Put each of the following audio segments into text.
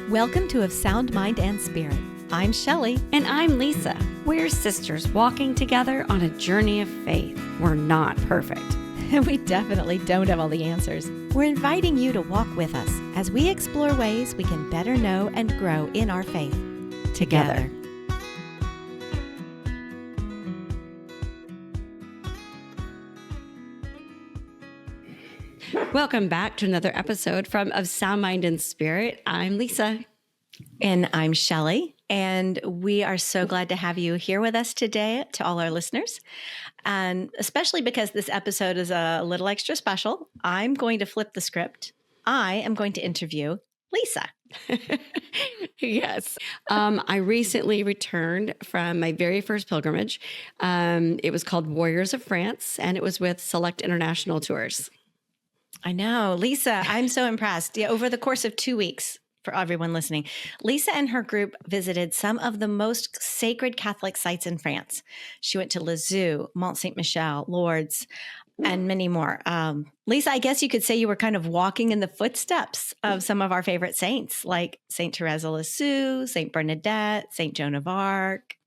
Welcome to Of Sound Mind and Spirit. I'm Shelly. And I'm Lisa. We're sisters walking together on a journey of faith. We're not perfect. We definitely don't have all the answers. We're inviting you to walk with us as we explore ways we can better know and grow in our faith together. Welcome back to another episode from Of Sound Mind and Spirit. I'm Lisa. And I'm Shelly. And we are so glad to have you here with us today, to all our listeners. And especially because this episode is a little extra special, I'm going to flip the script. I am going to interview Lisa. Yes. I recently returned from my very first pilgrimage. It was called Warriors of France, and it was with Select International Tours. I know. Lisa, I'm so impressed. Yeah, over the course of 2 weeks, for everyone listening, Lisa and her group visited some of the most sacred Catholic sites in France. She went to Lisieux, Mont Saint-Michel, Lourdes, and many more. Lisa, I guess you could say you were kind of walking in the footsteps of some of our favorite saints, like Saint Therese of Lisieux, Saint Bernadette, Saint Joan of Arc.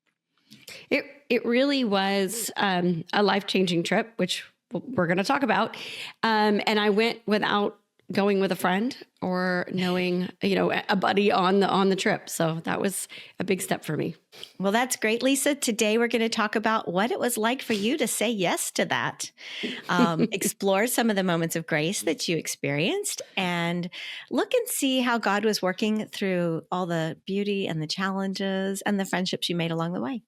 It really was a life-changing trip, which we're going to talk about. And I went without going with a friend or knowing, a buddy on the trip. So that was a big step for me. Well, that's great, Lisa. Today, we're going to talk about what it was like for you to say yes to that, explore some of the moments of grace that you experienced, and look and see how God was working through all the beauty and the challenges and the friendships you made along the way.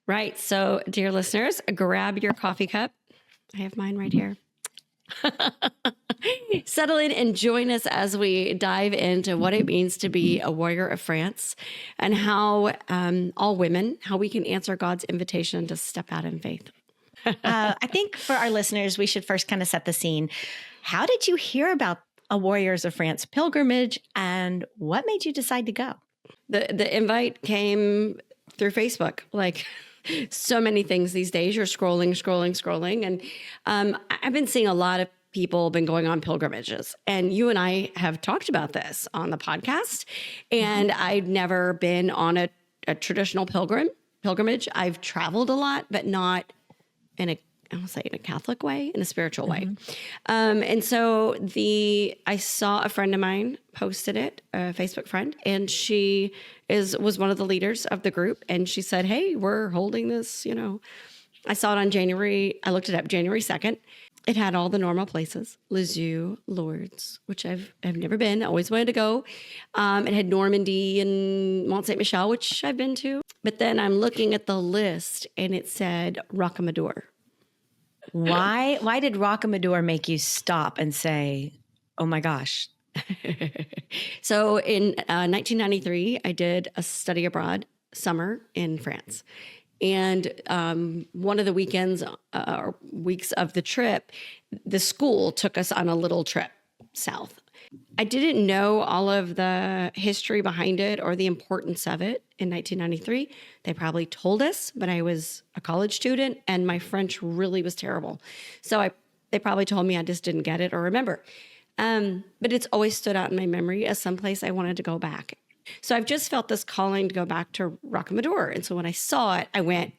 Right. So, dear listeners, grab your coffee cup. I have mine right here. Settle in and join us as we dive into what it means to be a warrior of France and how all women, how we can answer God's invitation to step out in faith. I think for our listeners, we should first kind of set the scene. How did you hear about a Warriors of France pilgrimage, and what made you decide to go? The invite came through Facebook, like so many things these days. You're scrolling. And I've been seeing a lot of people been going on pilgrimages. And you and I have talked about this on the podcast. And I'd never been on a traditional pilgrimage. I've traveled a lot, but not in a Catholic way, in a spiritual way. And so I saw a friend of mine posted it, a Facebook friend, and she was one of the leaders of the group. And she said, hey, we're holding this, I saw it on I looked it up January 2nd. It had all the normal places, Lisieux, Lourdes, which I've never been, always wanted to go. It had Normandy and Mont Saint-Michel, which I've been to. But then I'm looking at the list and it said Rocamadour. Why did Rocamadour make you stop and say, oh my gosh? So in 1993, I did a study abroad summer in France. And one of the weekends or weeks of the trip, the school took us on a little trip south. I didn't know all of the history behind it or the importance of it in 1993. They probably told us, but I was a college student and my French really was terrible. So they probably told me I just didn't get it or remember. But it's always stood out in my memory as someplace I wanted to go back. So I've just felt this calling to go back to Rocamadour. And so when I saw it, I went,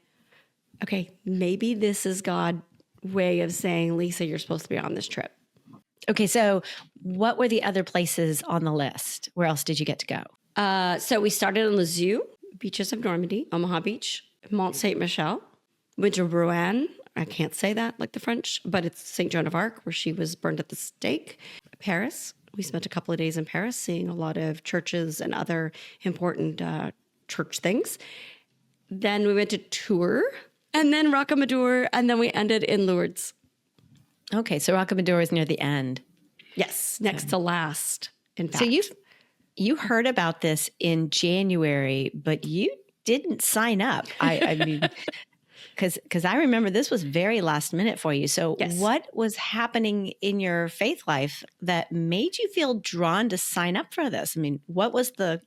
okay, maybe this is God's way of saying, Lisa, you're supposed to be on this trip. Okay, so what were the other places on the list? Where else did you get to go? So we started in Lisieux, beaches of Normandy, Omaha Beach, Mont Saint-Michel, went to Rouen. I can't say that like the French, but it's Saint Joan of Arc, where she was burned at the stake. Paris. We spent a couple of days in Paris seeing a lot of churches and other important church things. Then we went to Tours, and then Rocamadour, and then we ended in Lourdes. Okay, so Rocamadour is near the end. Yes, next to last, in fact. So you heard about this in January, but you didn't sign up. I mean, because I remember this was very last minute for you. So yes. What was happening in your faith life that made you feel drawn to sign up for this? I mean, what was the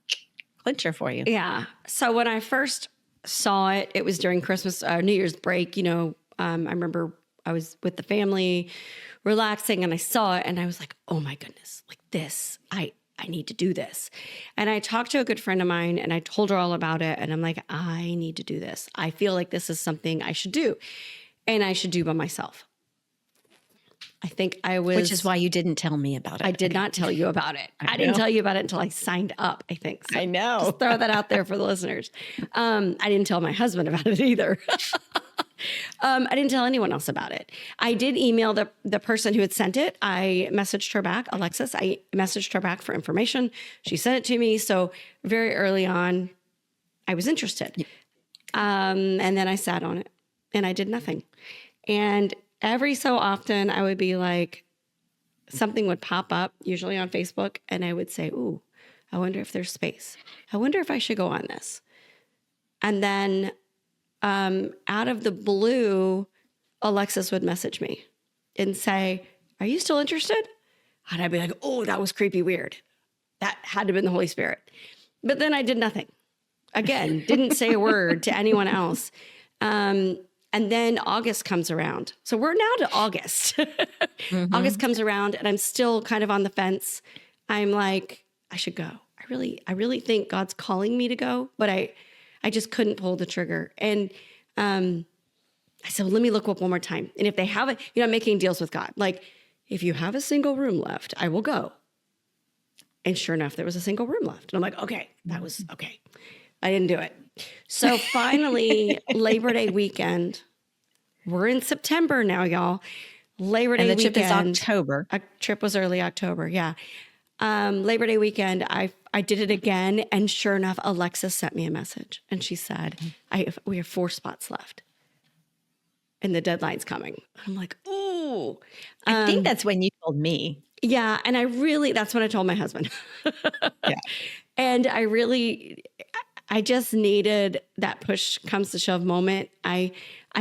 clincher for you? Yeah. So when I first saw it, it was during Christmas, New Year's break. I remember I was with the family relaxing and I saw it and I was like, oh my goodness, like this, I I need to do this. And I talked to a good friend of mine and I told her all about it. And I'm like, I need to do this. I feel like this is something I should do and I should do by myself. I think Which is why you didn't tell me about it. I did not tell you about it. I didn't tell you about it until I signed up, I think. So I know. Just throw that out there for the listeners. I didn't tell my husband about it either. I didn't tell anyone else about it. I did email the person who had sent it. I messaged her back, Alexis. I messaged her back for information. She sent it to me. So very early on, I was interested. Yeah. And then I sat on it and I did nothing. And every so often I would be like, something would pop up, usually on Facebook, and I would say, ooh, I wonder if there's space. I wonder if I should go on this. And then out of the blue, Alexis would message me and say, are you still interested? And I'd be like, oh, that was creepy weird. That had to have been the Holy Spirit. But then I did nothing. Again, didn't say a word to anyone else. And then August comes around. So we're now to August. Mm-hmm. August comes around and I'm still kind of on the fence. I'm like, I should go. I really think God's calling me to go, but I just couldn't pull the trigger. And I said, well, let me look up one more time. And if they have it, I'm making deals with God. Like, if you have a single room left, I will go. And sure enough, there was a single room left. And I'm like, okay, that was okay. I didn't do it. So finally, Labor Day weekend, we're in September now, y'all. Labor Day weekend. And the trip is October. A trip was early October, yeah. Labor Day weekend, I did it again. And sure enough, Alexis sent me a message. And she said, we have 4 spots left. And the deadline's coming. I'm like, ooh. I think that's when you told me. Yeah. And that's when I told my husband. Yeah. And I just needed that push comes to shove moment. I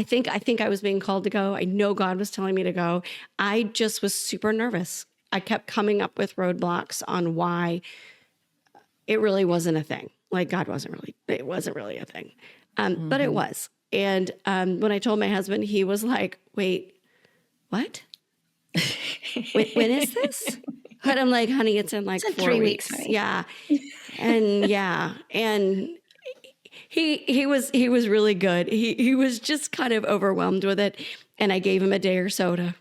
think I was being called to go. I know God was telling me to go. I just was super nervous. I kept coming up with roadblocks on why it really wasn't a thing. Like it wasn't really a thing. But it was. And when I told my husband, he was like, wait, what? When is this? But I'm like, honey, it's in 4 3 weeks. Yeah. And he was really good. He was just kind of overwhelmed with it. And I gave him a day or so to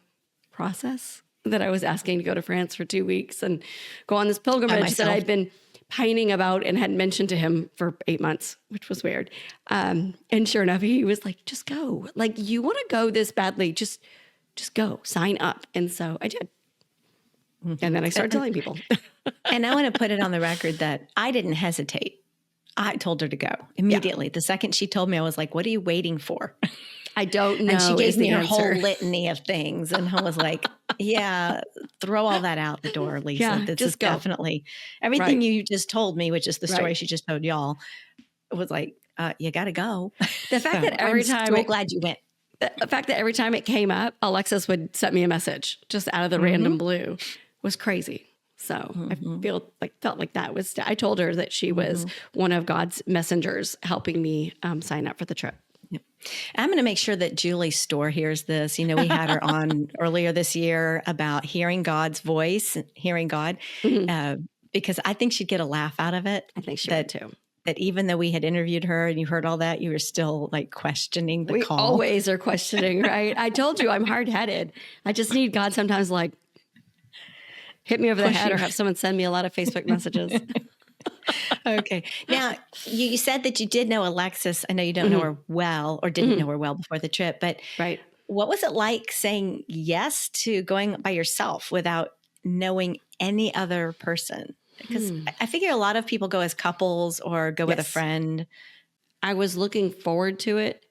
process that I was asking to go to France for 2 weeks and go on this pilgrimage that I'd been pining about and had mentioned to him for 8 months, which was weird. And sure enough, he was like, just go. Like, you want to go this badly, just go, sign up. And so I did. And then I started telling people. And I want to put it on the record that I didn't hesitate. I told her to go immediately. Yeah. The second she told me, I was like, what are you waiting for? I don't know. And she gave me her whole litany of things. And I was like, yeah, throw all that out the door, Lisa. Yeah, this is definitely everything you just told me, which is the story she just told y'all. It was like, you got to go. The fact that every time, I'm so glad you went. The fact that every time it came up, Alexis would send me a message just out of the random blue was crazy. So I felt like that was, I told her that she was one of God's messengers helping me sign up for the trip. Yep. I'm going to make sure that Julie Storr hears this. We had her on earlier this year about hearing God's voice, hearing God, because I think she'd get a laugh out of it. I think she would too. That even though we had interviewed her and you heard all that, you were still like questioning the call. We always are questioning, right? I told you I'm hard-headed. I just need God sometimes like hit me over the head or have someone send me a lot of Facebook messages. Okay. Now, you said that you did know Alexis. I know you don't know her well or didn't know her well before the trip, but what was it like saying yes to going by yourself without knowing any other person? Because I figure a lot of people go as couples or go with a friend. I was looking forward to it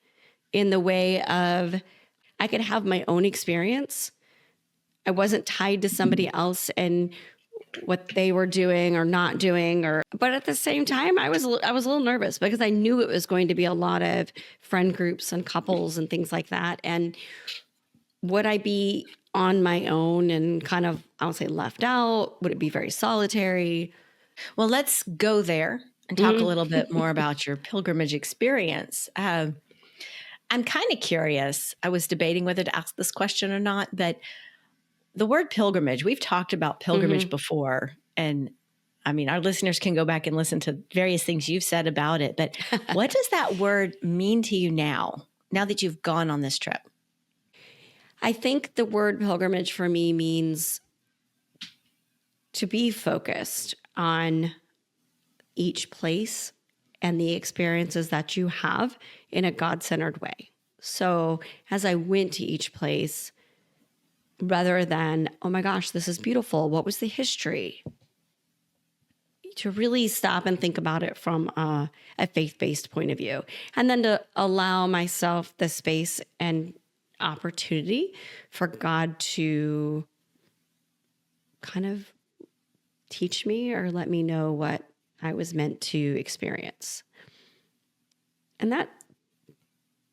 in the way of I could have my own experience. I wasn't tied to somebody else and what they were doing or not doing, but at the same time, I was a little nervous because I knew it was going to be a lot of friend groups and couples and things like that. And would I be on my own and kind of, I would say, left out? Would it be very solitary? Well, let's go there and talk a little bit more about your pilgrimage experience. I'm kind of curious. I was debating whether to ask this question or not, but the word pilgrimage, we've talked about pilgrimage before, and I mean, our listeners can go back and listen to various things you've said about it, but what does that word mean to you now that you've gone on this trip? I think the word pilgrimage for me means to be focused on each place and the experiences that you have in a God-centered way. So as I went to each place, rather than, oh my gosh, this is beautiful, what was the history? To really stop and think about it from a faith-based point of view. And then to allow myself the space and opportunity for God to kind of teach me or let me know what I was meant to experience. And that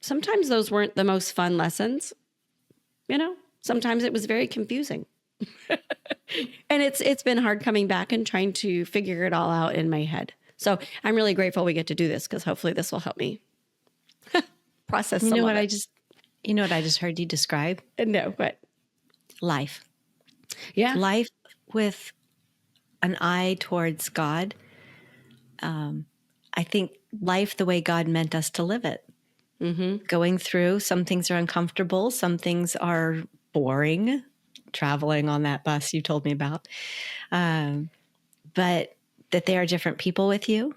sometimes those weren't the most fun lessons, sometimes it was very confusing. And it's been hard coming back and trying to figure it all out in my head. So I'm really grateful we get to do this because hopefully this will help me process some of it. You know what I just heard you describe? No, but Life. yeah. Life with an eye towards God. I think life the way God meant us to live it. Mm-hmm. Going through, some things are uncomfortable, some things are boring. Traveling on that bus you told me about. But that there are different people with you,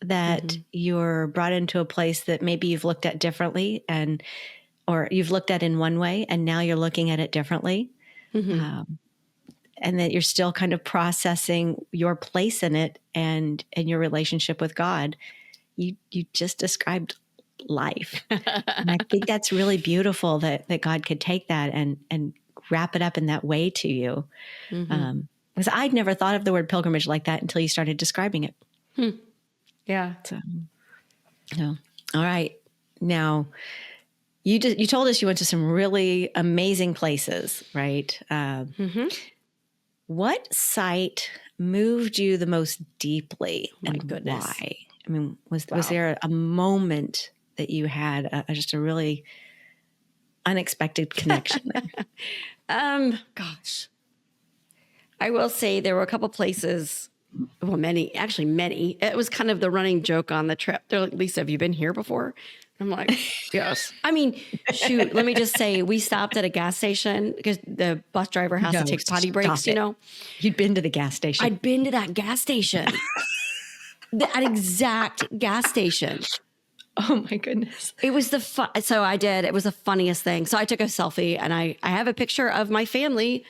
that you're brought into a place that maybe you've looked at differently or you've looked at in one way and now you're looking at it differently. And that you're still kind of processing your place in it and your relationship with God. You just described life. And I think that's really beautiful that God could take that and wrap it up in that way to you. Because I'd never thought of the word pilgrimage like that until you started describing it. Yeah. So, all right. Now, you told us you went to some really amazing places, right? What site moved you the most deeply? My and goodness. Why? I mean, was there a moment that you had just a really unexpected connection there? Gosh. I will say there were a couple places, well, many. It was kind of the running joke on the trip. They're like, Lisa, have you been here before? I'm like, yes. I mean, shoot, let me just say, we stopped at a gas station because the bus driver has to take potty breaks, You'd been to the gas station. I'd been to that gas station. That exact gas station. Oh my goodness. It was so I did. It was the funniest thing. So I took a selfie and I have a picture of my family,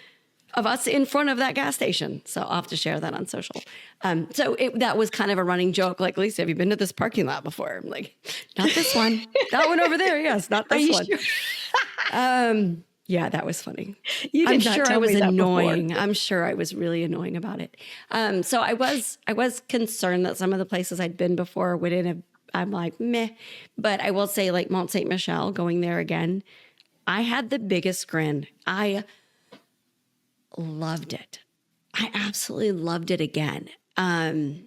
of us in front of that gas station. So I'll have to share that on social. That was kind of a running joke. Like, Lisa, have you been to this parking lot before? I'm like, not this one. That one over there. Yes, not this one. Sure? Yeah, that was funny. I'm sure I was annoying. I'm sure I was really annoying about it. So I was concerned that some of the places I'd been before wouldn't have. I'm like, meh. But I will say, like Mont Saint Michel, going there again, I had the biggest grin. I loved it. I absolutely loved it again. I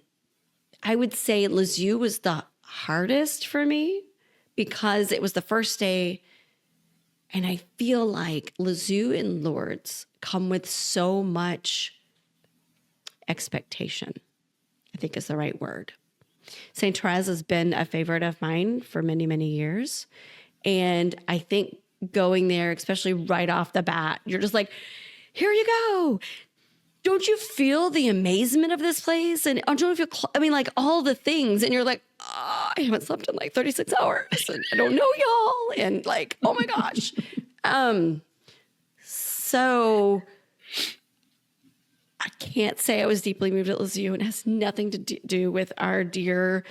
would say Lisieux was the hardest for me because it was the first day. And I feel like Lisieux and Lourdes come with so much expectation, I think is the right word. St. Therese has been a favorite of mine for many, many years. And I think going there, especially right off the bat, you're just like, here you go. Don't you feel the amazement of this place? And don't you feel, like all the things. And you're like, oh, I haven't slept in like 36 hours. And I don't know y'all. And like, oh my gosh. So I can't say I was deeply moved at Lisieux. It has nothing to do with our dear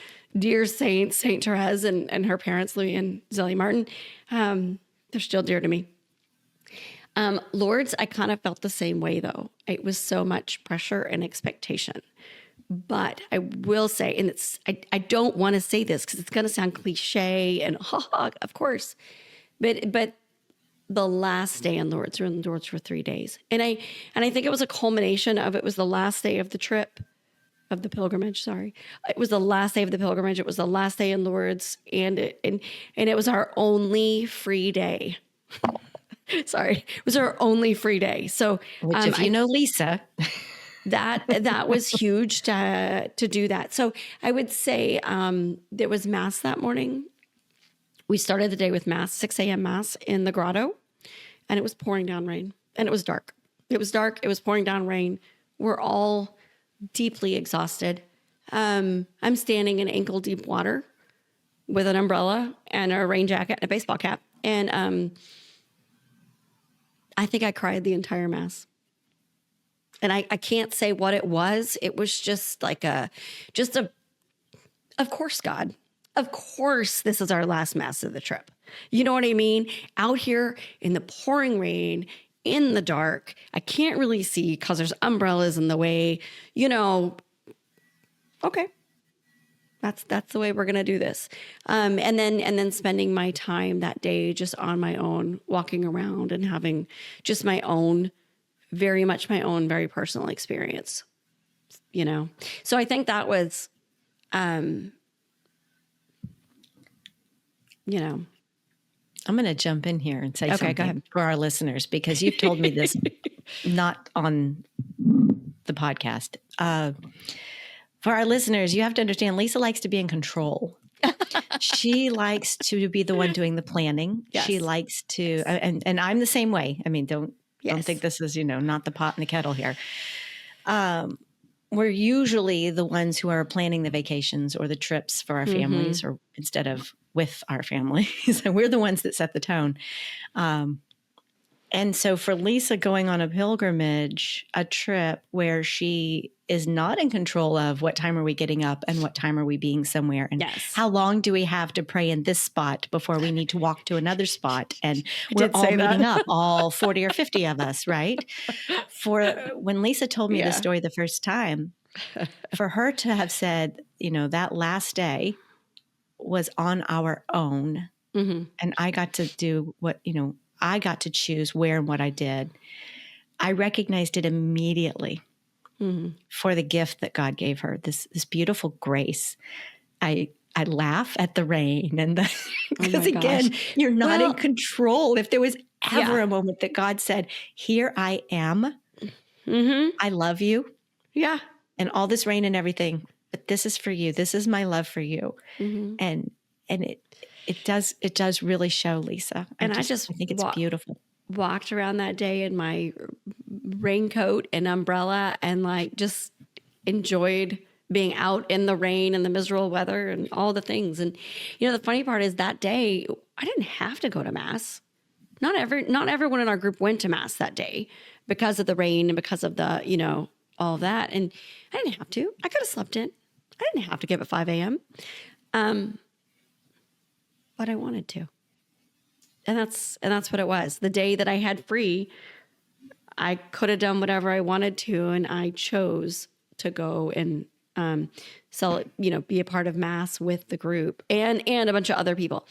saint, St. Therese and her parents, Louis and Zélie Martin. They're still dear to me. Lourdes, I kind of felt the same way though. It was so much pressure and expectation. But I will say, and I don't want to say this because it's going to sound cliche and of course, but the last day in Lourdes, we were in Lourdes for 3 days. And I think it was a culmination of, it was the last day of the trip, of the pilgrimage, sorry. It was the last day of the pilgrimage. It was the last day in Lourdes. And it was our only free day. Sorry. It was our only free day. So, which if you know Lisa, that was huge to do that. So I would say there was mass that morning. We started the day with mass, 6 a.m. mass in the grotto, and it was pouring down rain, and it was dark. It was dark. It was pouring down rain. We're all deeply exhausted. I'm standing in ankle deep water with an umbrella and a rain jacket and a baseball cap. And I think I cried the entire mass. And I can't say what it was. It was just like of course, God, of course, this is our last mass of the trip. You know what I mean? Out here in the pouring rain, in the dark, I can't really see because there's umbrellas in the way, okay. That's the way we're going to do this. And then spending my time that day just on my own, walking around and having just my own, very much my own, very personal experience, So I think that was, I'm going to jump in here and say something for our listeners, because you've told me this not on the podcast. For our listeners, you have to understand, Lisa likes to be in control. She likes to be the one doing the planning. Yes. She likes to, and I'm the same way. I mean, don't think this is, not the pot and the kettle here. We're usually the ones who are planning the vacations or the trips for our families, or instead of with our families. We're the ones that set the tone. And so for Lisa, going on a pilgrimage, a trip where she is not in control of what time are we getting up and what time are we being somewhere, and how long do we have to pray in this spot before we need to walk to another spot, and we're all meeting up, all 40 or 50 of us, right? For when Lisa told me the story the first time, for her to have said, that last day was on our own, and I got to do what, I got to choose where and what I did. I recognized it immediately for the gift that God gave her, this beautiful grace. I laugh at the rain and because again, you're not in control. If there was ever a moment that God said, "Here I am, I love you, and all this rain and everything, but this is for you. This is my love for you," and it does really show, Lisa. I think it's beautiful. Walked around that day in my raincoat and umbrella and just enjoyed being out in the rain and the miserable weather and all the things. And, the funny part is that day, I didn't have to go to mass. Not everyone in our group went to mass that day because of the rain and because of the, all that. And I didn't have to. I could have slept in. I didn't have to get up at 5 a.m. But I wanted to. And that's what it was. The day that I had free, I could have done whatever I wanted to, and I chose to go and be a part of mass with the group and a bunch of other people.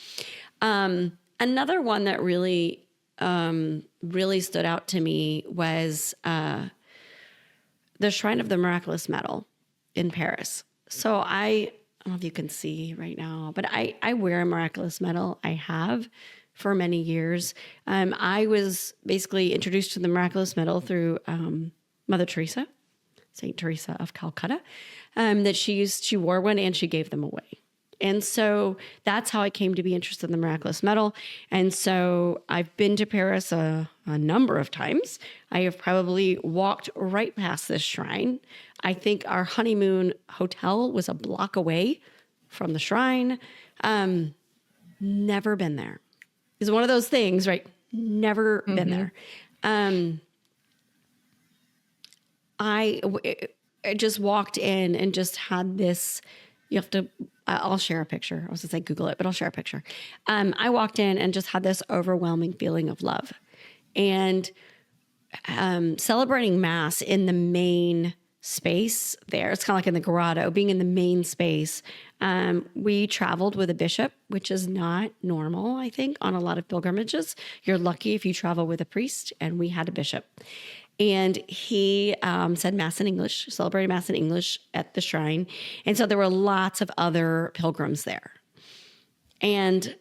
Another one that really stood out to me was the Shrine of the Miraculous Medal in Paris. So I don't know if you can see right now, but I wear a miraculous medal. I have for many years. I was basically introduced to the miraculous medal through Mother Teresa, Saint Teresa of Calcutta, that she wore one and she gave them away. And so that's how I came to be interested in the miraculous medal. And so I've been to Paris a number of times. I have probably walked right past this shrine. I think our honeymoon hotel was a block away from the shrine. Never been there. It's one of those things, right? Never been there. I just walked in and just had this, you have to, I'll share a picture. I was going to say Google it, but I'll share a picture. I walked in and just had this overwhelming feeling of love. And celebrating Mass in the main space there, it's kind of like in the grotto, being in the main space. We traveled with a bishop, which is not normal, I think, on a lot of pilgrimages. You're lucky if you travel with a priest, and we had a bishop. And he said Mass in English, celebrated Mass in English at the shrine. And so there were lots of other pilgrims there. And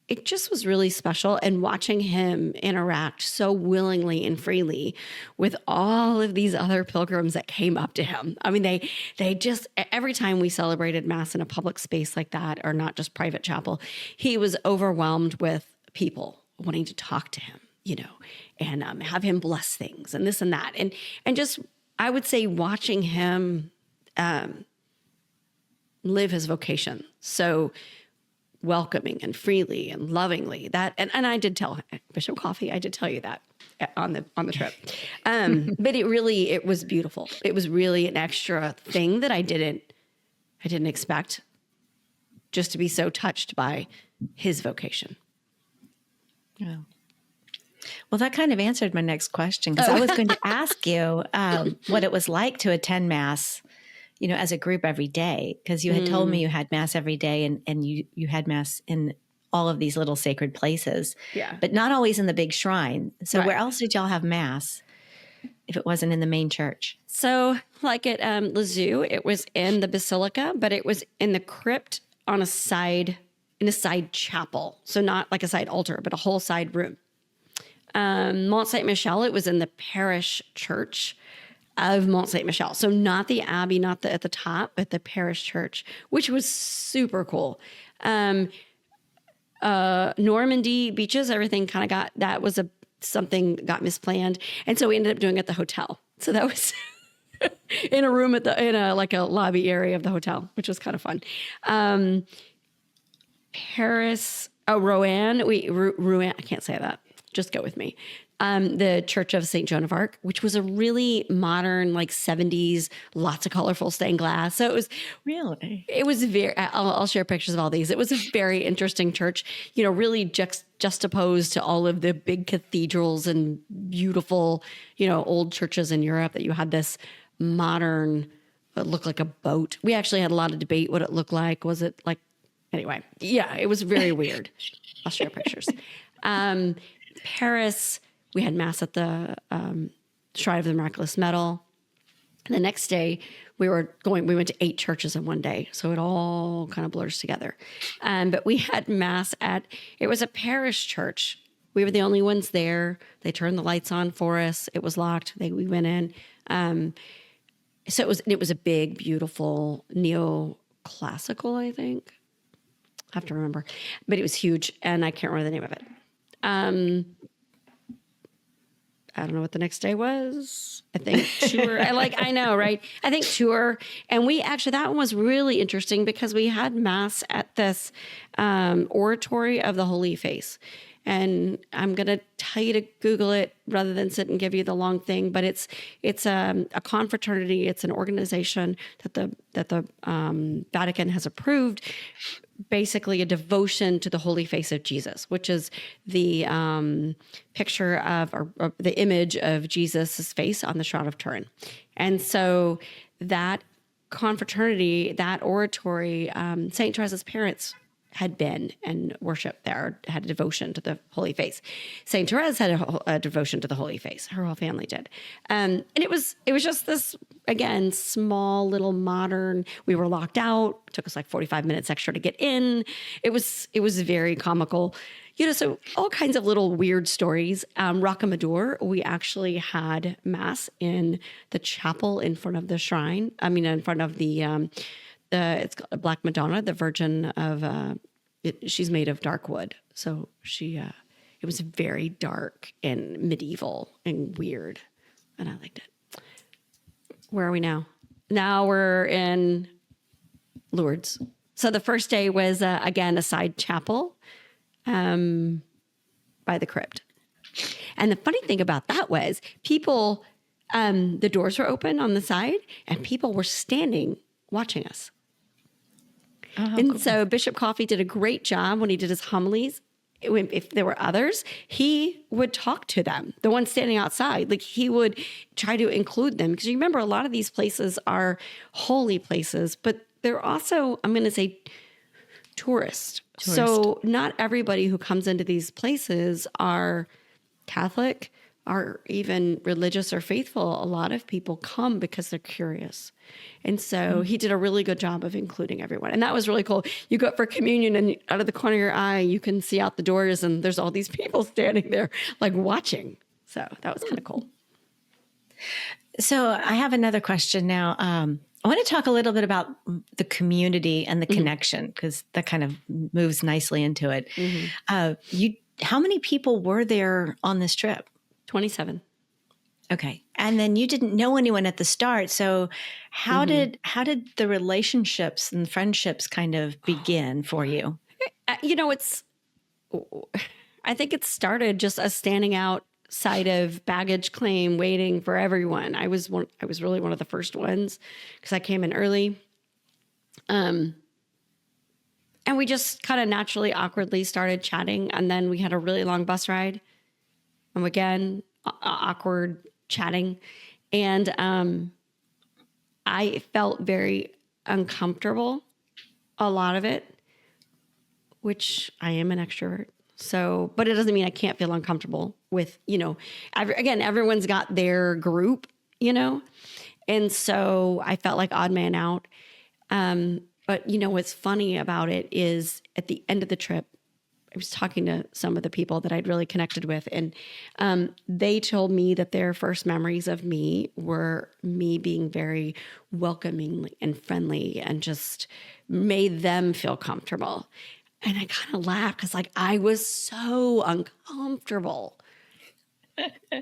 it just was really special. And watching him interact so willingly and freely with all of these other pilgrims that came up to him. I mean, they just, every time we celebrated Mass in a public space like that, or not just private chapel, he was overwhelmed with people wanting to talk to him, and have him bless things and this and that. And just, I would say, watching him live his vocation so welcoming and freely and lovingly, that, and I did tell Bishop Coffey, I did tell you that on the trip. But it was beautiful. It was really an extra thing that I didn't expect, just to be so touched by his vocation. Yeah. Well, that kind of answered my next question, because I was going to ask you what it was like to attend Mass, as a group every day, because you had told me you had Mass every day, and you had Mass in all of these little sacred places, but not always in the big shrine. So where else did y'all have Mass if it wasn't in the main church? So like at Lazoo, it was in the basilica, but it was in the crypt on a side chapel. So not like a side altar, but a whole side room. Mont Saint Michel, it was in the parish church of Mont Saint Michel. So not the abbey, not at the top, but the parish church, which was super cool. Normandy beaches, everything kind of something got misplanned. And so we ended up doing it at the hotel. So that was in a room in a lobby area of the hotel, which was kind of fun. Paris, Rouen, Rouen, I can't say that. Just go with me. The Church of St. Joan of Arc, which was a really modern, 70s, lots of colorful stained glass. So it was very, I'll share pictures of all these. It was a very interesting church, really juxtaposed to all of the big cathedrals and beautiful, old churches in Europe, that you had this modern, it looked like a boat. We actually had a lot of debate what it looked like. Was it anyway, yeah, it was very weird. I'll share pictures. Paris, we had Mass at the Shrine of the Miraculous Medal. And the next day, we went to 8 churches in one day. So it all kind of blurs together. But we had Mass it was a parish church. We were the only ones there. They turned the lights on for us. It was locked. We went in. So it was a big, beautiful neoclassical, I think. I have to remember. But it was huge, and I can't remember the name of it. I don't know what the next day was. I think tour. I know, right? I think tour. And that one was really interesting because we had Mass at this oratory of the Holy Face. And I'm going to tell you to Google it rather than sit and give you the long thing. But it's a confraternity. It's an organization that the Vatican has approved. Basically a devotion to the Holy Face of Jesus, which is the picture of, or the image of Jesus' face on the Shroud of Turin. And so that confraternity, that oratory, St. Teresa's parents had been and worshiped there, had a devotion to the Holy Face. St. Therese had a devotion to the Holy Face. Her whole family did. And it was just this, again, small little modern, we were locked out. It took us 45 minutes extra to get in. It was very comical. So all kinds of little weird stories. Rocamadour, we actually had Mass in the chapel in front of the shrine. In front of the it's called a Black Madonna, the Virgin of, she's made of dark wood. So it was very dark and medieval and weird. And I liked it. Where are we now? Now we're in Lourdes. So the first day was, again, a side chapel by the crypt. And the funny thing about that was people, the doors were open on the side and people were standing watching us. So Bishop Coffey did a great job when he did his homilies. If there were others, he would talk to them, the ones standing outside. He would try to include them. Because you remember, a lot of these places are holy places, but they're also, I'm going to say, tourist. So not everybody who comes into these places are Catholic are even religious or faithful, a lot of people come because they're curious. And so he did a really good job of including everyone. And that was really cool. You go up for communion and out of the corner of your eye, you can see out the doors and there's all these people standing there like watching. So that was kind of cool. So I have another question now. I want to talk a little bit about the community and the connection, because that kind of moves nicely into it. How many people were there on this trip? 27. Okay. And then you didn't know anyone at the start. So how did the relationships and friendships kind of begin for you? You know, I think it started just us standing outside of baggage claim, waiting for everyone. I was really one of the first ones because I came in early. And we just kind of naturally, awkwardly started chatting. And then we had a really long bus ride. And again, awkward chatting. And I felt very uncomfortable, a lot of it, which I am an extrovert. So, but it doesn't mean I can't feel uncomfortable with, again, everyone's got their group, and so I felt like odd man out. But what's funny about it is at the end of the trip, I was talking to some of the people that I'd really connected with, and they told me that their first memories of me were me being very welcoming and friendly and just made them feel comfortable. And I kind of laughed because I was so uncomfortable.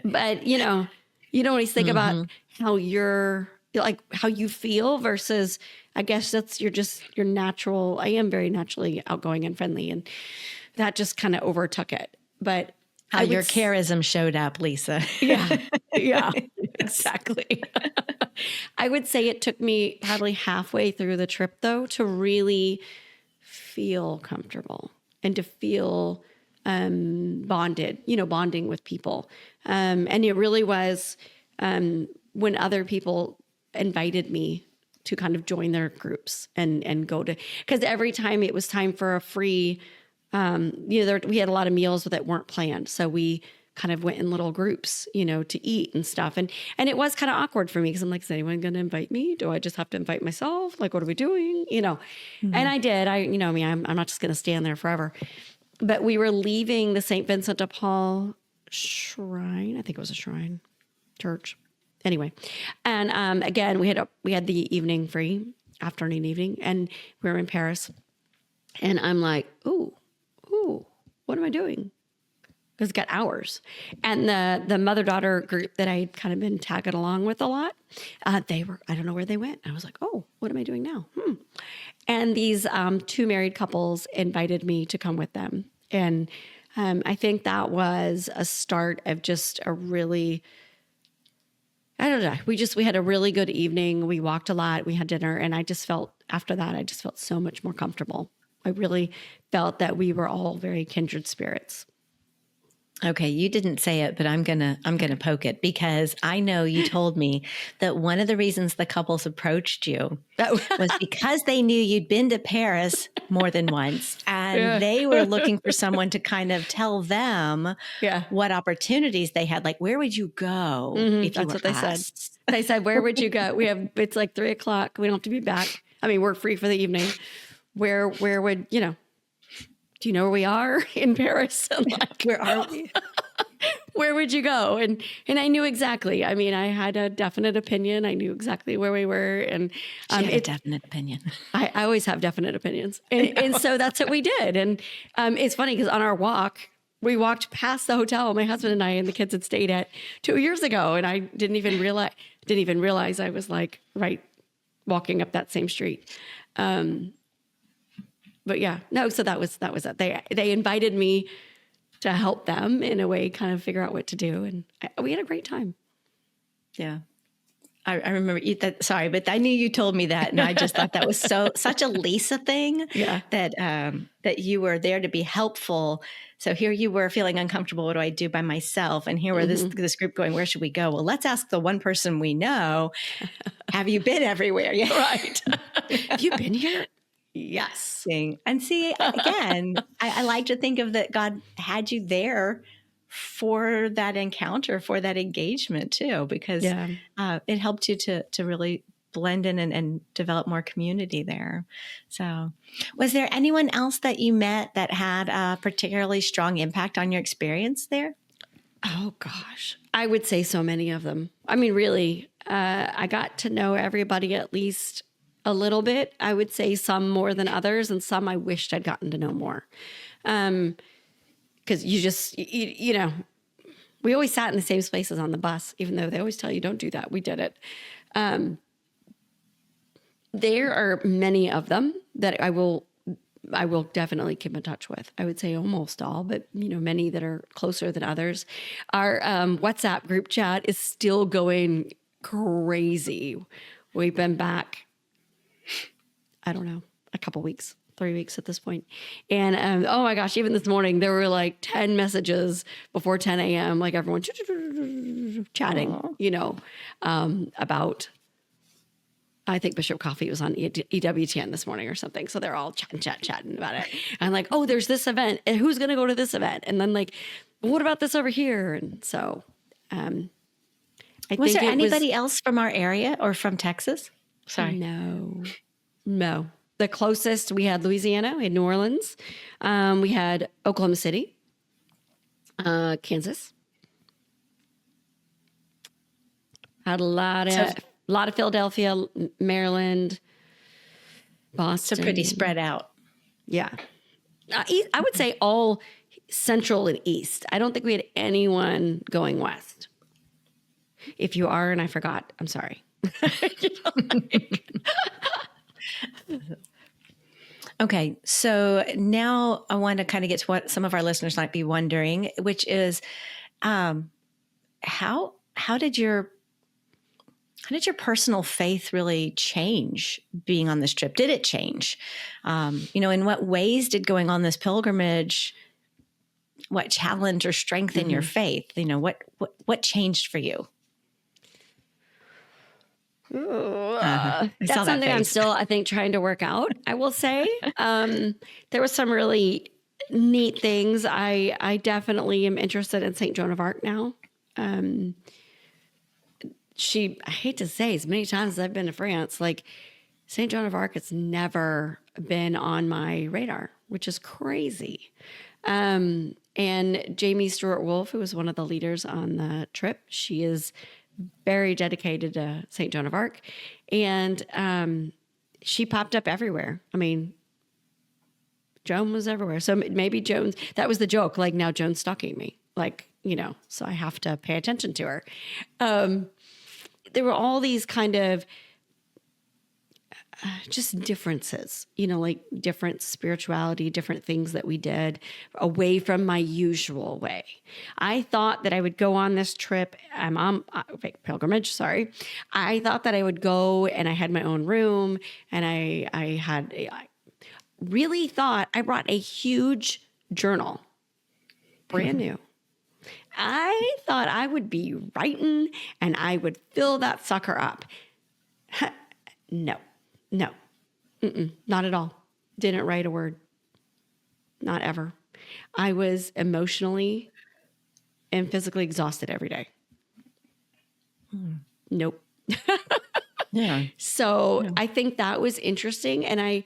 But, you always think about how how you feel versus, I guess that's your natural. I am very naturally outgoing and friendly, and that just kind of overtook it. But how your charism showed up, Lisa. Yeah, exactly. I would say it took me probably halfway through the trip, though, to really feel comfortable and to feel bonding with people. And it really was when other people invited me to kind of join their groups and go to, because every time it was time for a free, we had a lot of meals that weren't planned. So we kind of went in little groups, to eat and stuff. And it was kind of awkward for me because I'm like, is anyone going to invite me? Do I just have to invite myself? Like, what are we doing? And I did. I'm not just going to stand there forever. But we were leaving the St. Vincent de Paul shrine. I think it was a shrine church. Anyway. And again, we had the evening free, afternoon evening, and we were in Paris. And I'm like, ooh, what am I doing? Because it's got hours. And the mother-daughter group that I'd kind of been tagging along with a lot, I don't know where they went. I was like, oh, what am I doing now? And these two married couples invited me to come with them. And I think that was a start of just a really, I don't know, we had a really good evening. We walked a lot. We had dinner. And after that, I just felt so much more comfortable. I really felt that we were all very kindred spirits. Okay, you didn't say it, but I'm gonna poke it because I know you told me that one of the reasons the couples approached you was because they knew you'd been to Paris more than once, and they were looking for someone to kind of tell them what opportunities they had. Like, where would you go if you were what they asked? said. They said, where would you go? It's like 3:00. We don't have to be back. I mean, we're free for the evening. Where would, do you know where we are in Paris? Where are we? Where would you go? And I knew exactly. I mean, I had a definite opinion. I knew exactly where we were. And she had a definite opinion. I always have definite opinions. And so that's what we did. And it's funny because on our walk, we walked past the hotel my husband and I and the kids had stayed at 2 years ago. And I didn't even realize I was walking up that same street. But yeah, no, so that was it. They invited me to help them in a way, kind of figure out what to do. And we had a great time. Yeah. I remember that. Sorry, but I knew you told me that. And I just thought that was such a Lisa thing that you were there to be helpful. So here you were feeling uncomfortable. What do I do by myself? And here were this group going, where should we go? Well, let's ask the one person we know. Have you been everywhere? Yeah. Right. Have you been here? Yes. And see, again, I like to think of that God had you there for that encounter, for that engagement too, because Yeah. it helped you to really blend in and develop more community there. So, was there anyone else that you met that had a particularly strong impact on your experience there? Oh gosh, I would say so many of them. I mean, really, I got to know everybody at least a little bit. I would say some more than others, and some I wished I'd gotten to know more. Because you know, we always sat in the same spaces on the bus, even though they always tell you don't do that. We did it. There are many of them that I will definitely keep in touch with. I would say almost all, but you know, many that are closer than others. Our WhatsApp group chat is still going crazy. We've been back, I don't know, a couple weeks, 3 weeks at this point. And oh my gosh, even this morning, there were like 10 messages before 10 a.m., like everyone chatting, you know, about, I think Bishop Coffee was on EWTN this morning or something. So they're all chatting about it. And like, oh, there's this event. And who's going to go to this event? And then like, what about this over here? And so I Was think there anybody else from our area or from Texas? Sorry. No. The closest, we had Louisiana, we had New Orleans, we had Oklahoma City, Kansas. Had a lot of Philadelphia, Maryland, Boston. So pretty spread out. Yeah. I would say all central and east. I don't think we had anyone going west. If you are and I forgot, I'm sorry. Okay, so now I want to kind of get to what some of our listeners might be wondering, which is how did your personal faith really change being on this trip? Did it change? You know, in what ways did going on this pilgrimage, what challenge or strengthen your faith? You know, what changed for you? That's something I'm still, I think, trying to work out, I will say. There was some really neat things. I definitely am interested in St. Joan of Arc now. I hate to say, as many times as I've been to France, like St. Joan of Arc has never been on my radar, which is crazy. And Jamie Stewart-Wolf, who was one of the leaders on the trip, she is very dedicated to St. Joan of Arc. And she popped up everywhere. I mean, Joan was everywhere. So maybe Joan, that was the joke. Like, now Joan's stalking me. Like, you know, so I have to pay attention to her. There were all these kind of just differences, you know, like different spirituality, different things that we did away from my usual way. I thought that I would go on this trip, pilgrimage, sorry. I thought that I would go and I had my own room and I really thought I brought a huge journal, brand new. I thought I would be writing and I would fill that sucker up. No, not at all. Didn't write a word. Not ever. I was emotionally and physically exhausted every day. Nope. Yeah. So I think that was interesting. And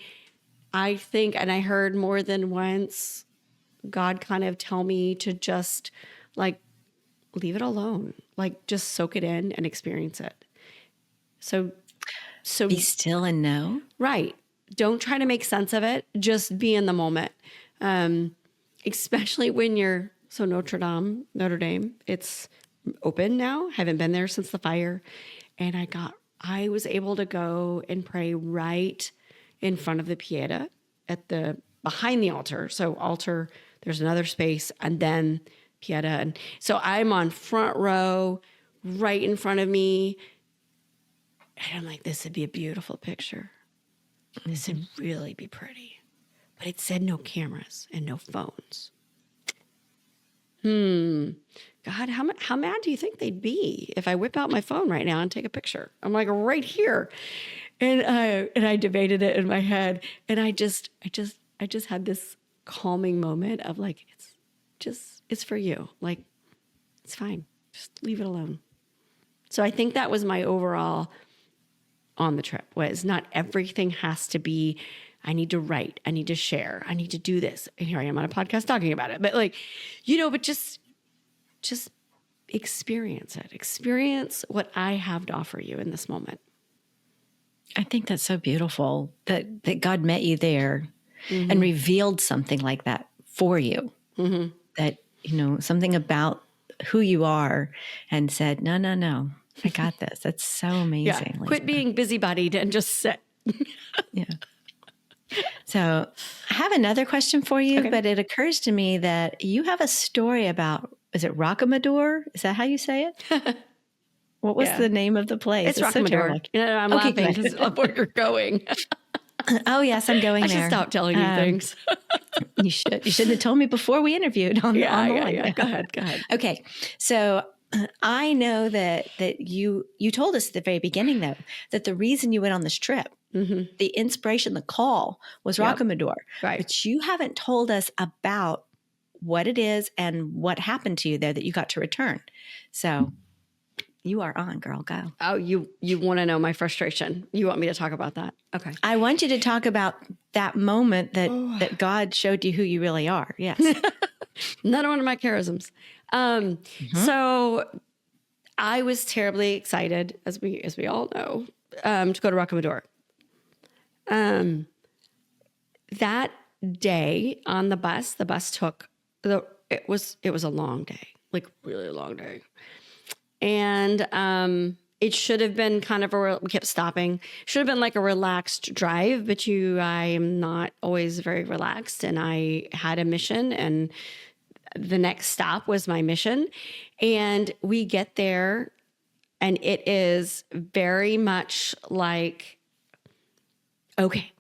I think, and I heard more than once, God kind of tell me to just like, leave it alone. Like, just soak it in and experience it. So be still and know. Right. Don't try to make sense of it. Just be in the moment. Especially when you're, so Notre Dame, it's open now. Haven't been there since the fire. And I was able to go and pray right in front of the Pieta behind the altar. So altar, there's another space and then Pieta. And so I'm on front row, right in front of me. And I'm like, this would be a beautiful picture. This would really be pretty. But it said no cameras and no phones. God, how mad do you think they'd be if I whip out my phone right now and take a picture? I'm like, right here. And I debated it in my head. And I just had this calming moment of like, it's for you. Like, It's fine. Just leave it alone. So I think that was my overall on the trip, was not everything has to be, I need to write, I need to share, I need to do this. And here I am on a podcast talking about it. But like, but just experience it. Experience what I have to offer you in this moment. I think that's so beautiful that God met you there and revealed something like that for you. That, something about who you are and said, no, I got this. That's so amazing. Yeah. Quit being busybodied and just sit. Yeah. So I have another question for you, Okay. but it occurs to me that you have a story about, is it Rockamador? Is that how you say it? What was the name of the place? It's Rockamador. So I'm laughing because of where you're going. Oh, yes, I'm going there. I should stop telling you things. You should. You shouldn't have told me before we interviewed on the line. Yeah. Go ahead. Okay. So I know that you told us at the very beginning, though, that the reason you went on this trip, the inspiration, the call was Rockamador. Right. But you haven't told us about what it is and what happened to you there that you got to return. So you are on, girl. Go. Oh, you want to know my frustration. You want me to talk about that? Okay. I want you to talk about that moment that God showed you who you really are. Yes. Another one of my charisms. So I was terribly excited, as we all know, to go to Rockamador. That day on the bus took it was a long day, like really long day. And it should have been kind of we kept stopping. Should have been like a relaxed drive, but I am not always very relaxed, and I had a mission, and the next stop was my mission. And we get there, and it is very much like, okay,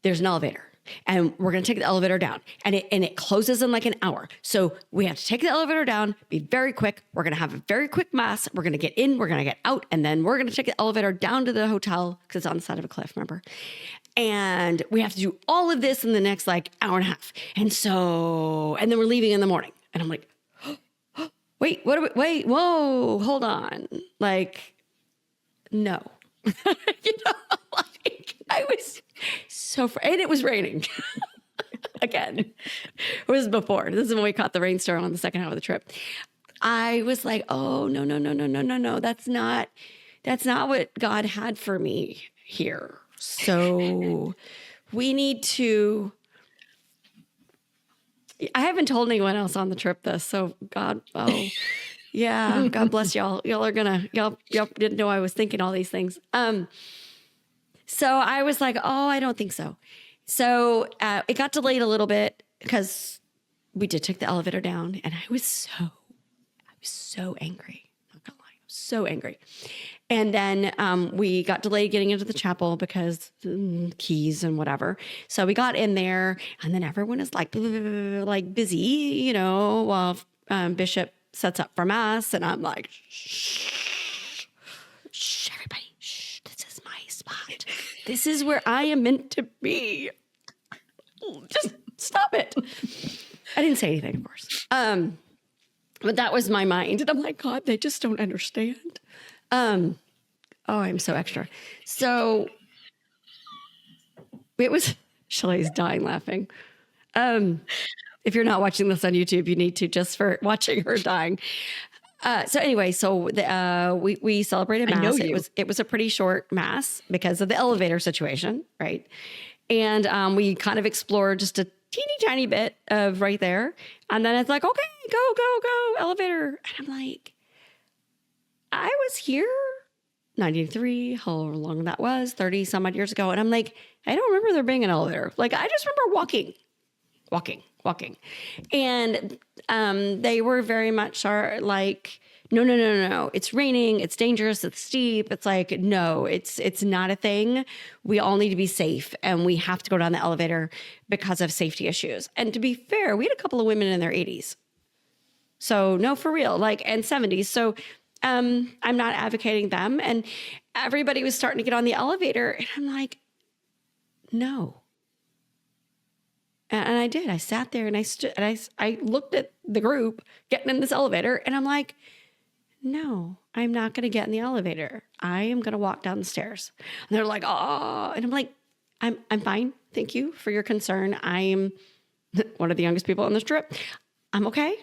there's an elevator. And we're going to take the elevator down, and it closes in like an hour. So we have to take the elevator down, be very quick. We're going to have a very quick mass. We're going to get in, we're going to get out, and then we're going to take the elevator down to the hotel because it's on the side of a cliff, remember? And we have to do all of this in the next like hour and a half. And then we're leaving in the morning. And I'm like, wait, whoa, hold on. Like, no. Like I was so and it was raining again. It was before. This is when we caught the rainstorm on the second half of the trip. I was like, oh no. That's not what God had for me here. So we need to. I haven't told anyone else on the trip this. So God bless y'all. Y'all didn't know I was thinking all these things. So I was like, oh, I don't think so. So it got delayed a little bit because we did take the elevator down, and I was so angry. Not gonna lie, I was so angry. And then we got delayed getting into the chapel because keys and whatever. So we got in there, and then everyone is like busy, while Bishop sets up for mass, and I'm like, shh, everybody, shh, this is my spot. This is where I am meant to be. Just stop it. I didn't say anything, of course. But that was my mind. And I'm like, God, they just don't understand. Oh, I'm so extra. So it was, Shelly's dying laughing. If you're not watching this on YouTube, you need to, just for watching her dying. So anyway, we celebrated mass. I know you. It was a pretty short mass because of the elevator situation, right? And we kind of explored just a teeny tiny bit of right there, and then it's like, okay, go, elevator, and I'm like, I was here 93, however long that was, 30 some odd years ago, and I'm like, I don't remember there being an elevator. Like I just remember walking. And they were very much like, no. It's raining. It's dangerous. It's steep. It's like, no, it's not a thing. We all need to be safe, and we have to go down the elevator because of safety issues. And to be fair, we had a couple of women in their 80s. So no, for real, and 70s. So I'm not advocating them. And everybody was starting to get on the elevator, and I'm like, no. And I did. I sat there and I stood and I looked at the group getting in this elevator and I'm like, no, I'm not going to get in the elevator. I am going to walk down the stairs. And they're like, oh, and I'm like, I'm fine. Thank you for your concern. I am one of the youngest people on this trip. I'm okay.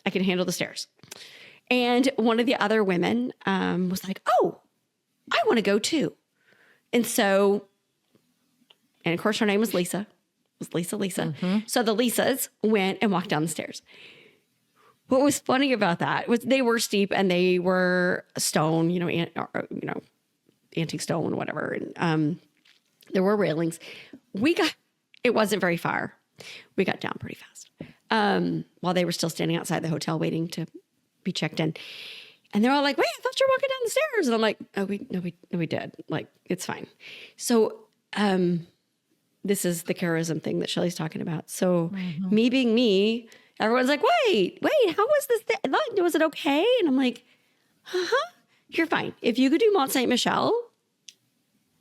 I can handle the stairs. And one of the other women was like, oh, I want to go too. And so, and of course her name was Lisa. It was Lisa. Mm-hmm. So the Lisas went and walked down the stairs. What was funny about that was they were steep and they were stone, antique stone, whatever. And there were railings. It wasn't very far. We got down pretty fast while they were still standing outside the hotel waiting to be checked in. And they're all like, wait, I thought you were walking down the stairs. And I'm like, oh, we did. Like, it's fine. So this is the charism thing that Shelly's talking about. So me being me, everyone's like, wait, how was this? Was it okay? And I'm like, you're fine. If you could do Mont Saint Michel,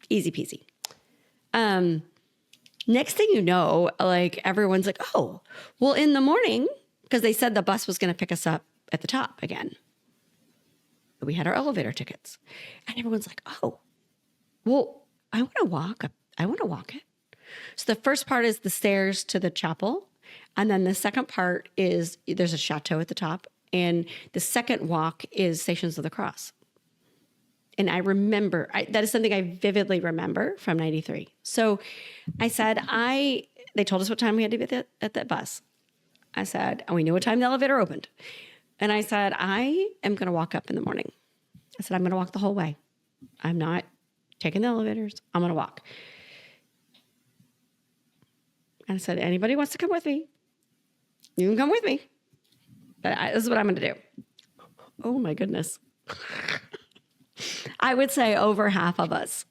easy peasy. Next thing you know, like everyone's like, oh, well, in the morning, because they said the bus was going to pick us up at the top again. We had our elevator tickets. And everyone's like, oh, well, I want to walk up. I want to walk it. So the first part is the stairs to the chapel. And then the second part is there's a chateau at the top. And the second walk is Stations of the Cross. And I remember, that is something I vividly remember from 93. So I said, they told us what time we had to be at that bus. I said, and we knew what time the elevator opened. And I said, I am going to walk up in the morning. I said, I'm going to walk the whole way. I'm not taking the elevators. I'm going to walk. And I said, anybody wants to come with me? You can come with me. But this is what I'm going to do. Oh my goodness. I would say over half of us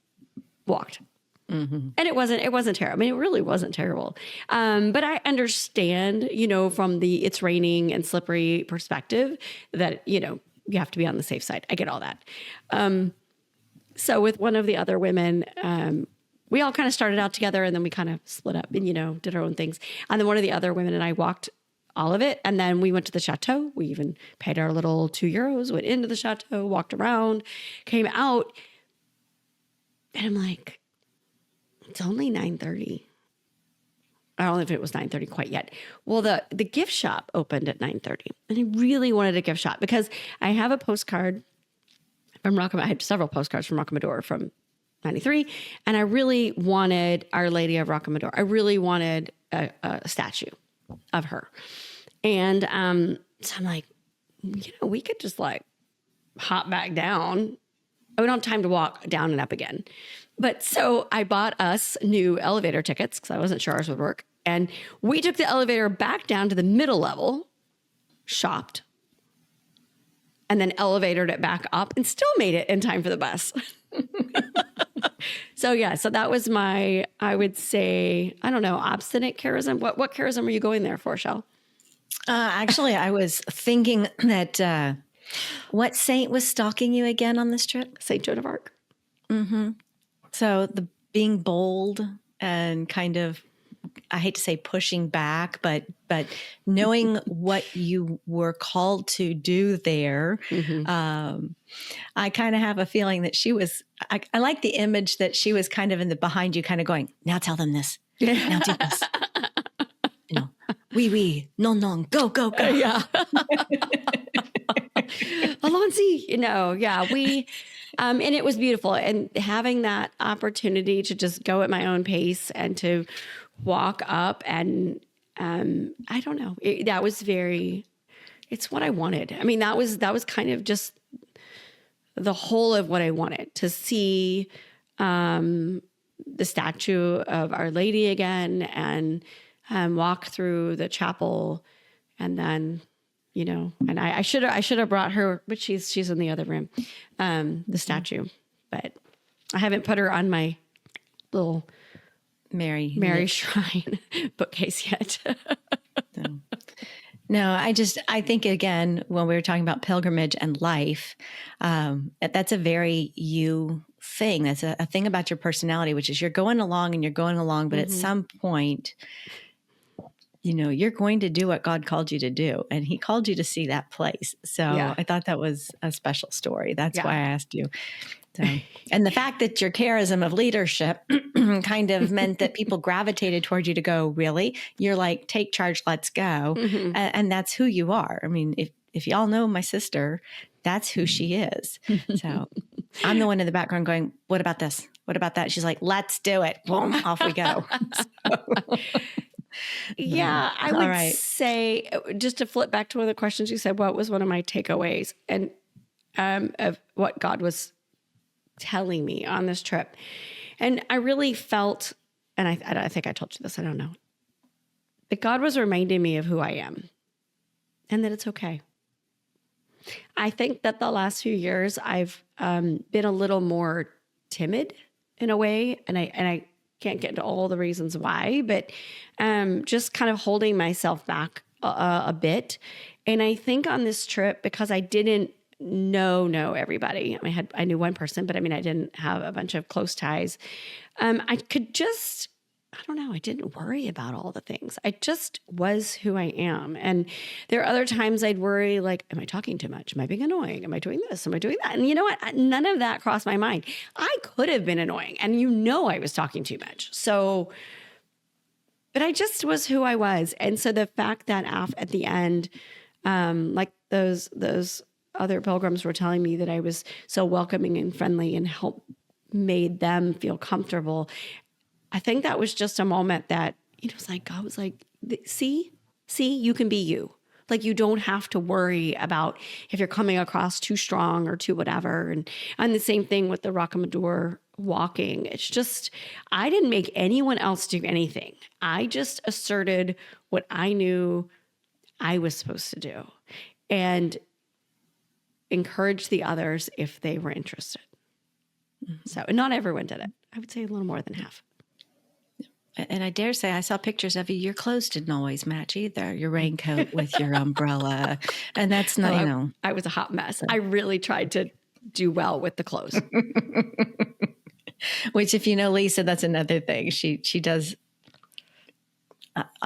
walked. Mm-hmm. And it wasn't terrible. I mean, it really wasn't terrible. But I understand, from the it's raining and slippery perspective that, you have to be on the safe side. I get all that. So with one of the other women, we all kind of started out together and then we kind of split up and, did our own things. And then one of the other women and I walked all of it. And then we went to the chateau. We even paid our little €2, went into the chateau, walked around, came out. And I'm like, it's only 9:30. I don't know if it was 9:30 quite yet. Well, the gift shop opened at 9:30. And I really wanted a gift shop because I have a postcard from Rocamadour. I had several postcards from Rocamadour from 93. And I really wanted Our Lady of Rocamadour. I really wanted a statue of her. And so I'm like, we could just like hop back down. We don't have time to walk down and up again. But so I bought us new elevator tickets because I wasn't sure ours would work. And we took the elevator back down to the middle level, shopped, and then elevated it back up and still made it in time for the bus. So that was my, I would say, I don't know, obstinate charism. What charism are you going there for, Shell? Actually, I was thinking that what saint was stalking you again on this trip? Saint Joan of Arc. Mm-hmm. So the being bold and kind of, I hate to say pushing back, but knowing what you were called to do there. Mm-hmm. I kind of have a feeling that she was, I like the image that she was kind of in the behind you kind of going, now tell them this. Now do this. Oui, non, go. Yeah. Alonzi, we, and it was beautiful. And having that opportunity to just go at my own pace and to walk up and, I don't know, that was it's what I wanted. I mean, that was kind of just the whole of what I wanted to see, the statue of Our Lady again and, walk through the chapel and then, and I should have brought her, but she's in the other room, the statue, but I haven't put her on my little Mary Shrine bookcase yet. No, I think again, when we were talking about pilgrimage and life, that's a very you thing. That's a thing about your personality, which is you're going along, but mm-hmm. at some point you're going to do what God called you to do. And he called you to see that place. So Yeah. I thought that was a special story. That's Yeah. why I asked you. So, and the fact that your charism of leadership kind of meant that people gravitated toward you to go, really? You're like, take charge, let's go. Mhm. And that's who you are. I mean, if y'all know my sister, that's who she is. So I'm the one in the background going, what about this? What about that? She's like, let's do it. Boom, off we go. Yeah, I All would right. say, just to flip back to one of the questions you said, what was one of my takeaways and of what God was telling me on this trip? And I really felt, and I think I told you this, I don't know, that God was reminding me of who I am and that it's okay. I think that the last few years I've been a little more timid in a way, and I can't get into all the reasons why, but just kind of holding myself back a bit. And I think on this trip, because I didn't know everybody. I mean, I knew one person, but I mean, I didn't have a bunch of close ties. I could just, I don't know, I didn't worry about all the things. I just was who I am. And there are other times I'd worry, like, am I talking too much? Am I being annoying? Am I doing this? Am I doing that? And you know what? None of that crossed my mind. I could have been annoying, and I was talking too much. So, but I just was who I was. And so the fact that at the end, like those other pilgrims were telling me that I was so welcoming and friendly and made them feel comfortable. I think that was just a moment that, it was like, God was like, see, you can be you. Like, you don't have to worry about if you're coming across too strong or too whatever. And the same thing with the Rocamadour walking. It's just, I didn't make anyone else do anything. I just asserted what I knew I was supposed to do and encourage the others if they were interested. So, and not everyone did it. I would say a little more than half. And I dare say I saw pictures of you. Your clothes didn't always match either. Your raincoat with your umbrella. And that's not, I was a hot mess. I really tried to do well with the clothes. Which, if you know Lisa, that's another thing. She does.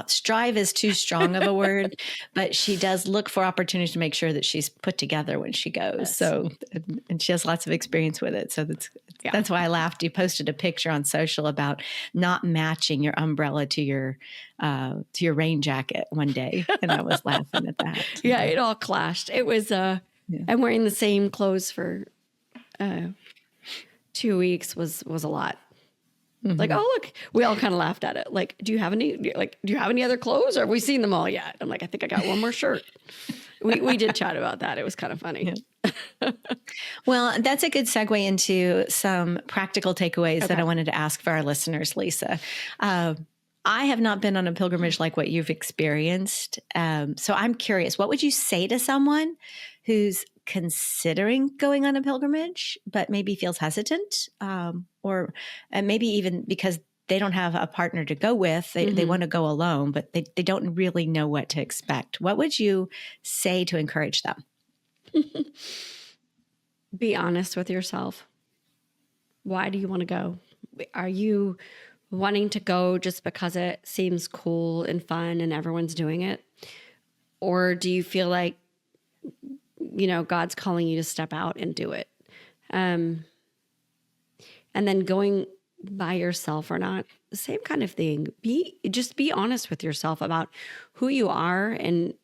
Strive is too strong of a word, but she does look for opportunities to make sure that she's put together when she goes. Yes. So, and she has lots of experience with it. So that's why I laughed. You posted a picture on social about not matching your umbrella to your rain jacket one day, and I was laughing at that. Yeah, it all clashed. It was. I'm wearing the same clothes for 2 weeks. Was a lot. Mm-hmm. Like, oh, look, we all kind of laughed at it. Like, do you have any other clothes, or have we seen them all yet? I'm like, I think I got one more shirt. We did chat about that. It was kind of funny. Yeah. Well, that's a good segue into some practical takeaways that I wanted to ask for our listeners, Lisa. I have not been on a pilgrimage like what you've experienced. So I'm curious, what would you say to someone who's considering going on a pilgrimage, but maybe feels hesitant, or maybe even because they don't have a partner to go with, they want to go alone, but they don't really know what to expect. What would you say to encourage them? Be honest with yourself. Why do you want to go? Are you wanting to go just because it seems cool and fun and everyone's doing it? Or do you feel like, God's calling you to step out and do it? And then going by yourself or not, the same kind of thing. Be honest with yourself about who you are and